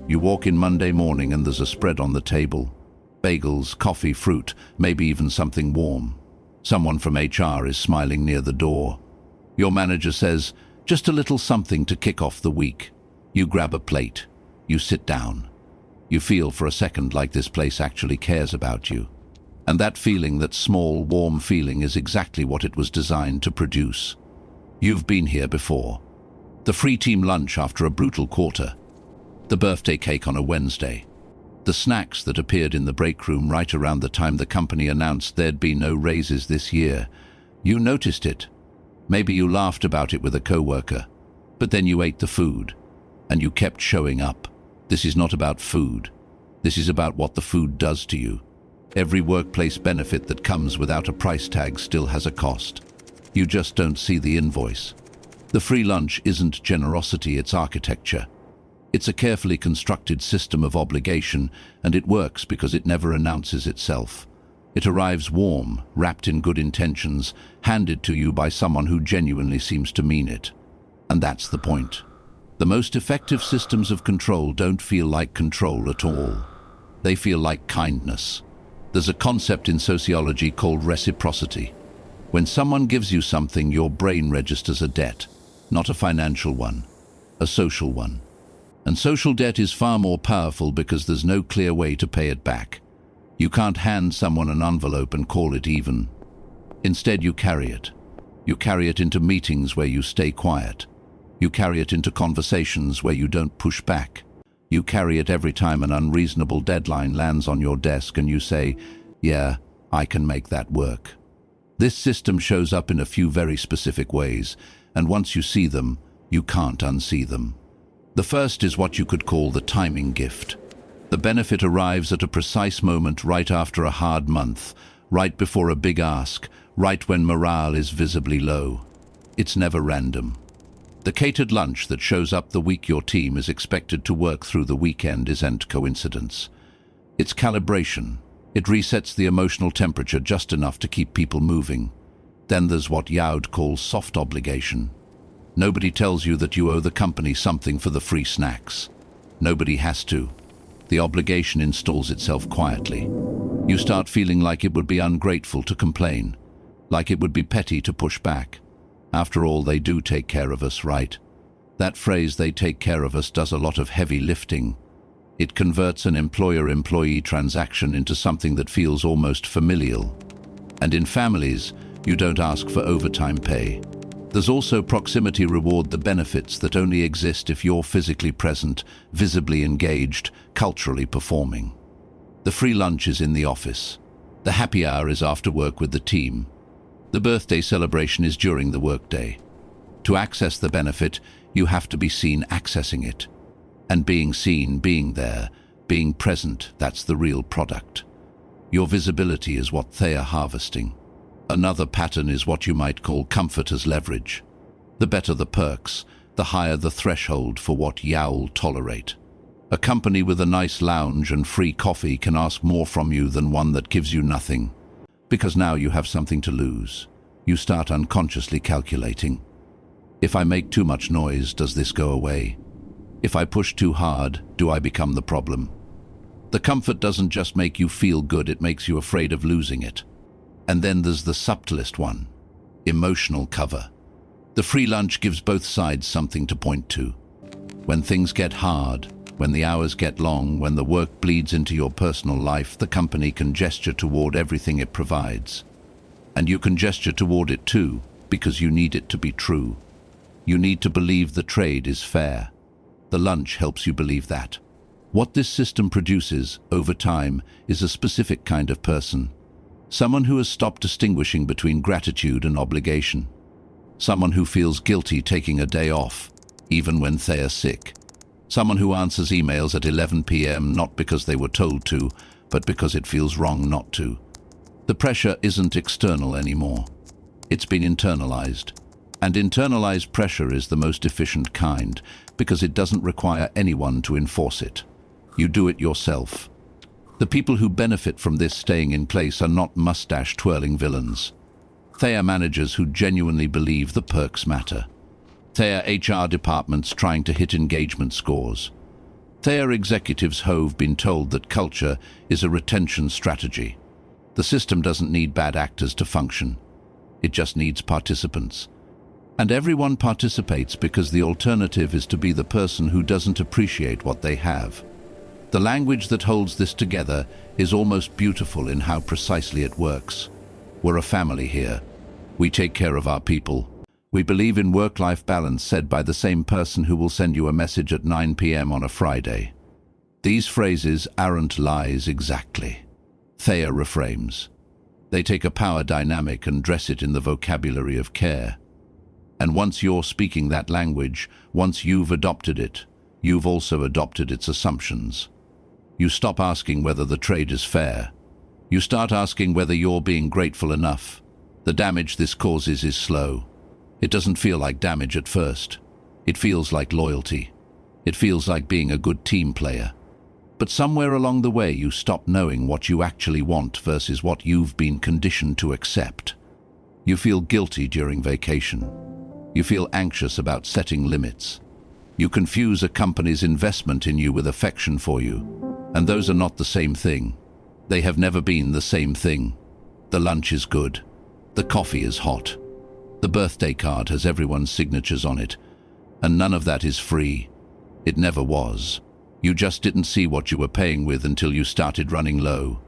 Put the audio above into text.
You walk in Monday morning and there's a spread on the table. Bagels, coffee, fruit, maybe even something warm. Someone from HR is smiling near the door. Your manager says, "Just a little something to kick off the week." You grab a plate. You sit down. You feel for a second like this place actually cares about you. And that feeling, that small, warm feeling, is exactly what it was designed to produce. You've been here before. The free team lunch after a brutal quarter. The birthday cake on a Wednesday. The snacks that appeared in the break room right around the time the company announced there'd be no raises this year. You noticed it. Maybe you laughed about it with a coworker. But then you ate the food. And you kept showing up. This is not about food. This is about what the food does to you. Every workplace benefit that comes without a price tag still has a cost. You just don't see the invoice. The free lunch isn't generosity, it's architecture. It's a carefully constructed system of obligation, and it works because it never announces itself. It arrives warm, wrapped in good intentions, handed to you by someone who genuinely seems to mean it. And that's the point. The most effective systems of control don't feel like control at all. They feel like kindness. There's a concept in sociology called reciprocity. When someone gives you something, your brain registers a debt, not a financial one, a social one. And social debt is far more powerful because there's no clear way to pay it back. You can't hand someone an envelope and call it even. Instead, you carry it. You carry it into meetings where you stay quiet. You carry it into conversations where you don't push back. You carry it every time an unreasonable deadline lands on your desk and you say, "Yeah, I can make that work." This system shows up in a few very specific ways, and once you see them, you can't unsee them. The first is what you could call the timing gift. The benefit arrives at a precise moment right after a hard month, right before a big ask, right when morale is visibly low. It's never random. The catered lunch that shows up the week your team is expected to work through the weekend isn't coincidence. It's calibration. It resets the emotional temperature just enough to keep people moving. Then there's what Yaud calls soft obligation. Nobody tells you that you owe the company something for the free snacks. Nobody has to. The obligation installs itself quietly. You start feeling like it would be ungrateful to complain, like it would be petty to push back. After all, they do take care of us, right? That phrase, "they take care of us," does a lot of heavy lifting. It converts an employer-employee transaction into something that feels almost familial. And in families, you don't ask for overtime pay. There's also proximity reward, the benefits that only exist if you're physically present, visibly engaged, culturally performing. The free lunch is in the office. The happy hour is after work with the team. The birthday celebration is during the workday. To access the benefit, you have to be seen accessing it. And being seen, being there, being present, that's the real product. Your visibility is what they are harvesting. Another pattern is what you might call comfort as leverage. The better the perks, the higher the threshold for what Yaul tolerate. A company with a nice lounge and free coffee can ask more from you than one that gives you nothing. Because now you have something to lose. You start unconsciously calculating. If I make too much noise, does this go away? If I push too hard, do I become the problem? The comfort doesn't just make you feel good, it makes you afraid of losing it. And then there's the subtlest one, emotional cover. The free lunch gives both sides something to point to. When things get hard, when the hours get long, when the work bleeds into your personal life, the company can gesture toward everything it provides. And you can gesture toward it too, because you need it to be true. You need to believe the trade is fair. The lunch helps you believe that. What this system produces, over time, is a specific kind of person. Someone who has stopped distinguishing between gratitude and obligation. Someone who feels guilty taking a day off, even when they are sick. Someone who answers emails at 11 p.m. not because they were told to, but because it feels wrong not to. The pressure isn't external anymore. It's been internalized. And internalized pressure is the most efficient kind, because it doesn't require anyone to enforce it. You do it yourself. The people who benefit from this staying in place are not mustache-twirling villains. They are managers who genuinely believe the perks matter. They are HR departments trying to hit engagement scores. Their executives have been told that culture is a retention strategy. The system doesn't need bad actors to function. It just needs participants. And everyone participates because the alternative is to be the person who doesn't appreciate what they have. The language that holds this together is almost beautiful in how precisely it works. We're a family here. We take care of our people. We believe in work-life balance, said by the same person who will send you a message at 9 p.m. on a Friday. These phrases aren't lies exactly. They are reframes. They take a power dynamic and dress it in the vocabulary of care. And once you're speaking that language, once you've adopted it, you've also adopted its assumptions. You stop asking whether the trade is fair. You start asking whether you're being grateful enough. The damage this causes is slow. It doesn't feel like damage at first. It feels like loyalty. It feels like being a good team player. But somewhere along the way you stop knowing what you actually want versus what you've been conditioned to accept. You feel guilty during vacation. You feel anxious about setting limits. You confuse a company's investment in you with affection for you. And those are not the same thing. They have never been the same thing. The lunch is good. The coffee is hot. The birthday card has everyone's signatures on it. And none of that is free. It never was. You just didn't see what you were paying with until you started running low.